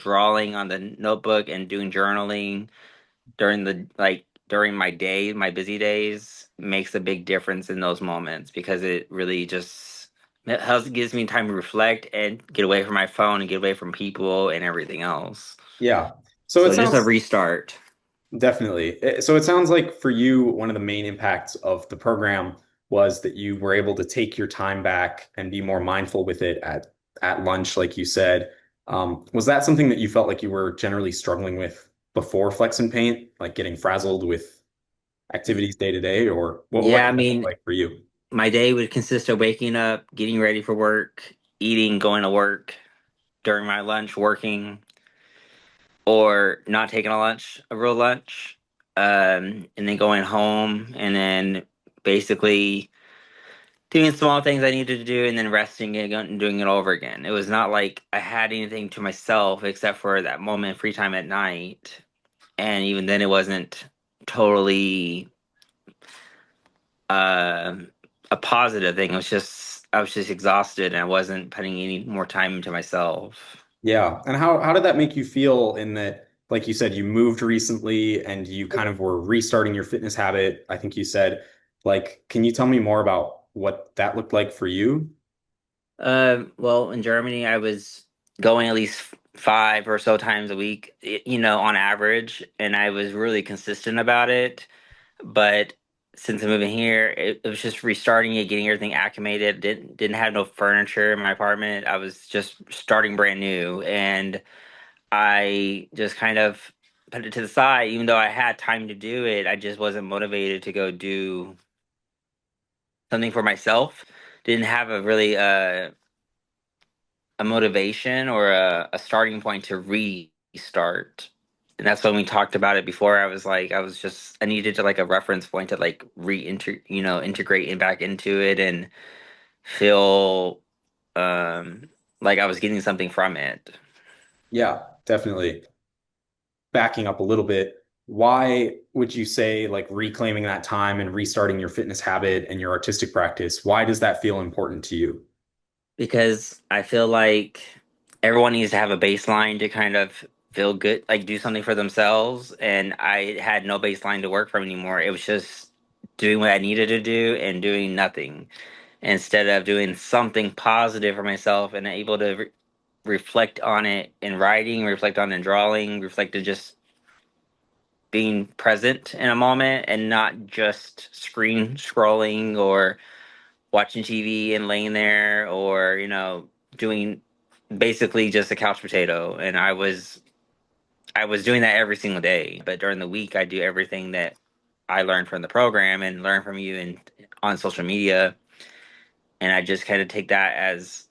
drawing on the notebook and doing journaling during my day, my busy days, makes a big difference in those moments because it really just gives me time to reflect and get away from my phone and get away from people and everything else. Yeah. So it So just a sounds restart. definitely. So it sounds like for you, one of the main impacts of the program was that you were able to take your time back and be more mindful with it at lunch, like you said. Was that something that you felt like you were generally struggling with before Flex and Paint, like getting frazzled with activities day to day, or what Yeah, I did that look mean, like for you? my day would consist of waking up, getting ready for work, eating, going to work, during my lunch, working, or not taking a real lunch, and then going home, and then basically doing small things I needed to do, and then resting and doing it over again. It was not like I had anything to myself except for that moment of free time at night, and even then, it wasn't totally uh, a positive thing. It was just I was just exhausted, and I wasn't putting any more time into myself. Yeah. And how did that make you feel in that, like you said, you moved recently and you kind of were restarting your fitness habit? I think you said, like, can you tell me more about what that looked like for you? Well, in Germany, I was going at least five or so times a week, on average, and I was really consistent about it. But since I'm moving here, it was just restarting it, getting everything acclimated. Didn't have no furniture in my apartment. I was just starting brand new, and I just kind of put it to the side. Even though I had time to do it, I just wasn't motivated to go do something for myself. Didn't have a motivation or a starting point to restart. And that's when we talked about it before. I needed to like a reference point to like integrate and back into it and feel um like I was getting something from it. Yeah, definitely. Backing up a little bit, why would you say like reclaiming that time and restarting your fitness habit and your artistic practice, why does that feel important to you? Because I feel like everyone needs to have a baseline to kind of feel good, like do something for themselves. And I had no baseline to work from anymore. It was just doing what I needed to do and doing nothing instead of doing something positive for myself and able to reflect on it in writing, reflect on it in drawing, reflect on just being present in a moment and not just screen scrolling or watching TV and laying there or, doing basically just a couch potato. And I was doing that every single day. But during the week I do everything that I learned from the program and learn from you and on social media. And I just kind of take that as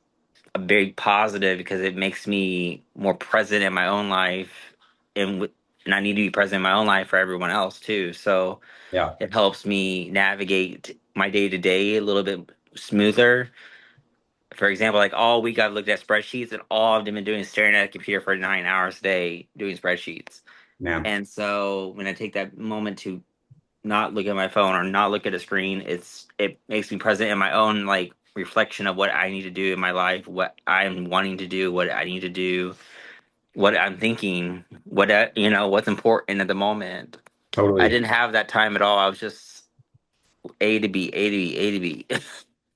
a big positive because it makes me more present in my own life and I need to be present in my own life for everyone else too. So Yeah. it helps me navigate my day to day a little bit smoother. For example, like all week I've looked at spreadsheets and all I've been doing is staring at a computer for 9 hours a day doing spreadsheets. Man. And so when I take that moment to not look at my phone or not look at a screen, it makes me present in my own like reflection of what I need to do in my life, what I'm wanting to do, what I need to do, what I'm thinking, what's important at the moment. I Totally. didn't have that time at all. I was just A to B, A to B, A to B.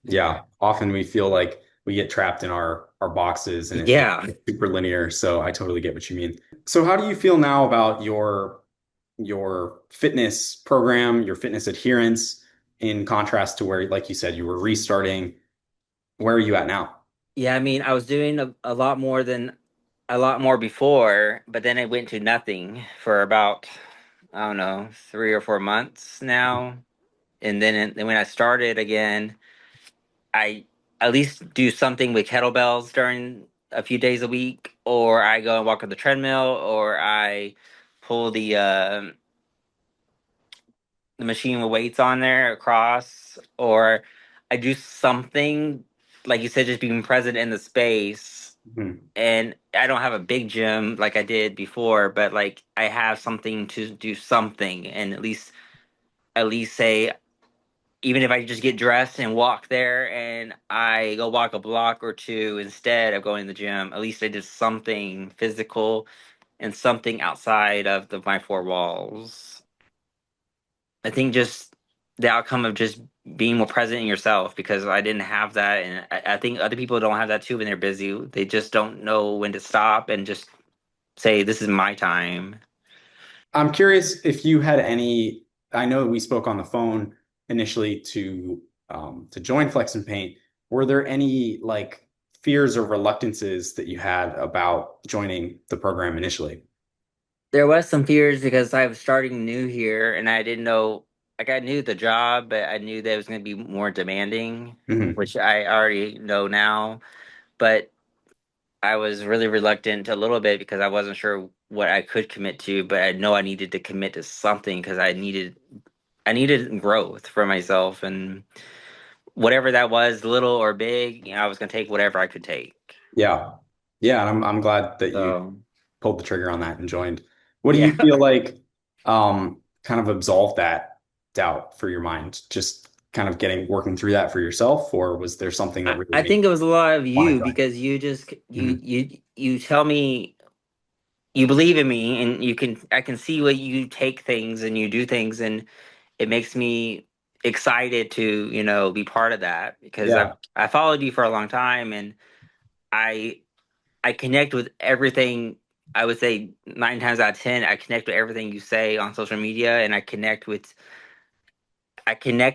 Yeah. Often we feel like we get trapped in our boxes and Yeah. it's super linear. So I totally get what you mean. So how do you feel now about your fitness program, your fitness adherence in contrast to where, like you said, you were restarting? Where are you at now? Yeah, I mean, I was doing a lot more before, but then it went to nothing for about, I don't know, 3 or 4 months now. And then when I started again, I at least do something with kettlebells during a few days a week, or I go and walk on the treadmill, or I pull the machine with weights on there across, or I do something like you said, just being present in the space. Mhm. And I don't have a big gym like I did before, but like I have something to do something, and at least say even if I just get dressed and walk there and I go walk a block or two instead of going to the gym, at least I did something physical and something outside of my four walls. I think just the outcome of just being more present in yourself because I didn't have that, and I think other people don't have that too when they're busy. They just don't know when to stop and just say, "This is my time." I'm curious if you had any, I know we spoke on the phone initially to join Flex and Paint. Were there any like fears or reluctances that you had about joining the program initially? There was some fears because I was starting new here and I didn't know, like, I knew the job, but I knew that it was going to be more demanding, Hmm. which I already know now. But I was really reluctant a little bit because I wasn't sure what I could commit to, but I know I needed to commit to something because I needed growth for myself, and whatever that was, little or big, I was going to take whatever I could take. Yeah. Yeah, and I'm glad that you So, pulled the trigger on that and joined. What do you yeah. feel like kind of absolved that doubt for your mind? Just kind of working through that for yourself, or was there something that really I made think you it was a lot of want to you join? because you just you Hmm. you you tell me you believe in me and I can see what you take things and you do things, and it makes me excited to be part of that because Yeah. I followed you for a long time, and I I connect with everything. I would say 9 times out of 10 I connect with everything you say on social media, and I connect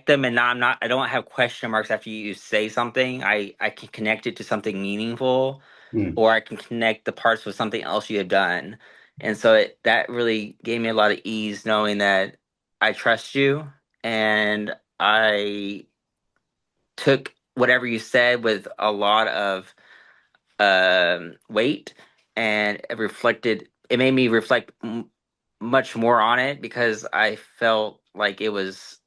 them, and now I don't have question marks after you say something. I can connect it to something meaningful, Mm. or I can connect the parts with something else you have done. And so that really gave me a lot of ease knowing that I trust you, and I took whatever you said with a lot of weight, and it made me reflect much more on it because I felt like it was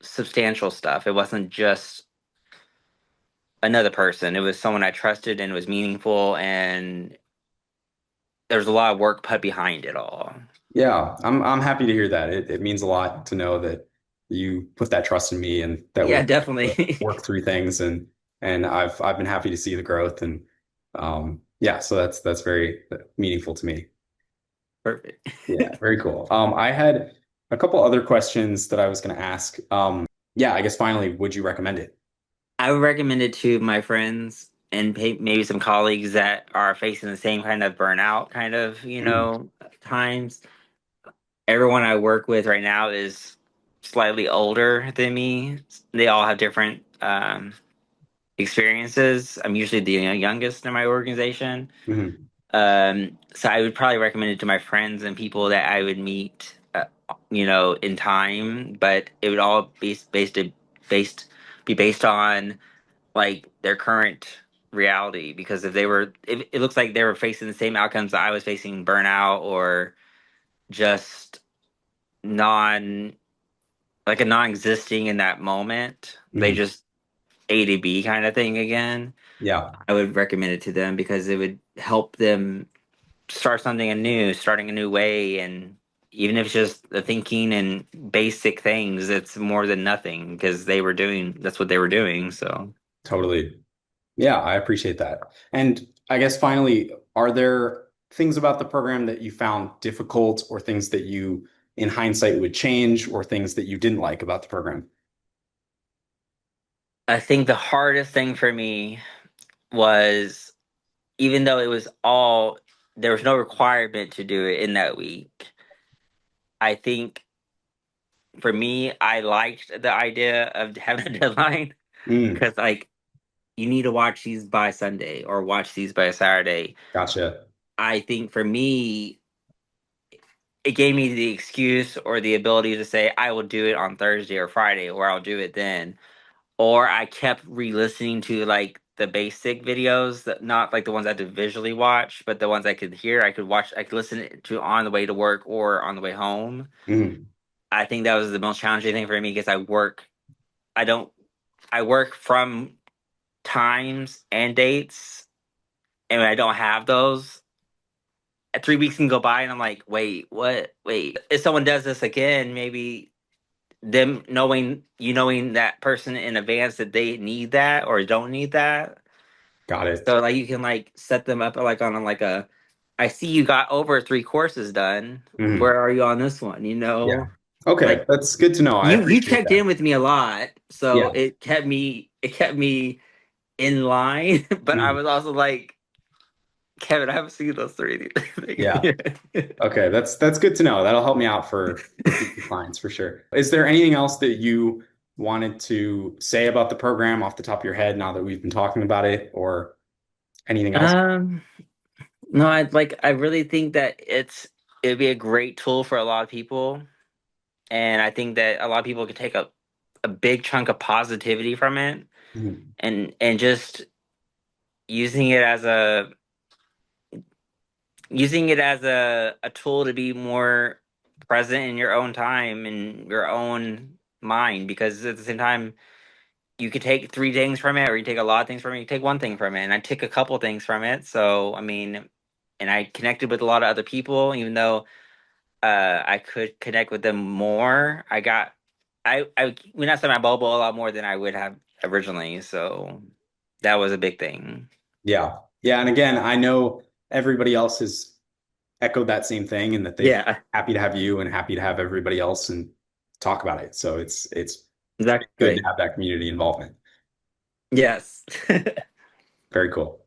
substantial stuff. It wasn't just another person. It was someone I trusted, and it was meaningful, and there's a lot of work put behind it all. Yeah, I'm happy to hear that. It means a lot to know that you put that trust in me and that we're Yeah, able to definitely. work through things and I've been happy to see the growth and yeah, so that's very meaningful to me. Perfect. Yeah, very cool. I had a couple other questions that I was going to ask. Yeah, I guess finally, would you recommend it? I would recommend it to my friends and maybe some colleagues that are facing the same kind of burnout kind of, Mm, times. Everyone I work with right now is slightly older than me. They all have different experiences. I'm usually the youngest in my organization. mhm, So I would probably recommend it to my friends and people that I would meet, in time. But it would all based be based on like their current reality. Because if it looks like they were facing the same outcomes that I was facing, burnout or just non like a non-existing in that moment. They mhm. just A to B kind of thing again. Yeah, I would recommend it to them because it would help them start something anew, starting a new way, and even if it's just the thinking and basic things, it's more than nothing because that's what they were doing. So totally. Yeah, I appreciate that. And I guess finally, are there things about the program that you found difficult or things that you, in hindsight, would change or things that you didn't like about the program? I think the hardest thing for me was, even though there was no requirement to do it in that week. I think for me, I liked the idea of having a deadline Mm, because, like, you need to watch these by Sunday or watch these by Saturday. gotcha. I think for me, it gave me the excuse or the ability to say, I will do it on Thursday or Friday, or I'll do it then. Or I kept re listening to like the basic videos, that not like the ones I had to visually watch, but the ones I could hear, I could listen to on the way to work or on the way home. Mm, I think that was the most challenging thing for me because I don't, I work from times and dates, and when I don't have those, 3 weeks can go by, and I'm like, wait, what? Wait, if someone does this again, maybe them knowing that person in advance that they need that or don't need that. Got it. So like you can like set them up like on like a, I see you got over three courses done. Mhm. Where are you on this one? Yeah. Okay, Like that's good to know. I you appreciate checked that. in with me a lot, so Yeah. it kept me in line. But I Mhm. was also like, Kevin, I haven't seen those three Yeah. things. Okay, that's good to know. That'll help me out for future clients for sure. Is there anything else that you wanted to say about the program off the top of your head now that we've been talking about it, or anything else? um, no, I really think that it'd be a great tool for a lot of people, and I think that a lot of people could take a big chunk of positivity from it, Mhm. and just using it as a a tool to be more present in your own time and your own mind, because at the same time you could take three things from it or you take a lot of things from it, you take one thing from it, and I took a couple things from it. So I mean, and I connected with a lot of other people, even though I could connect with them more. I went outside my bubble a lot more than I would have originally, so that was a big thing. Yeah. Yeah, and again, I know everybody else has echoed that same thing and that they've Yeah, happy to have you and happy to have everybody else and talk about it. So it's good to exactly. have that community involvement. Yes. Very cool.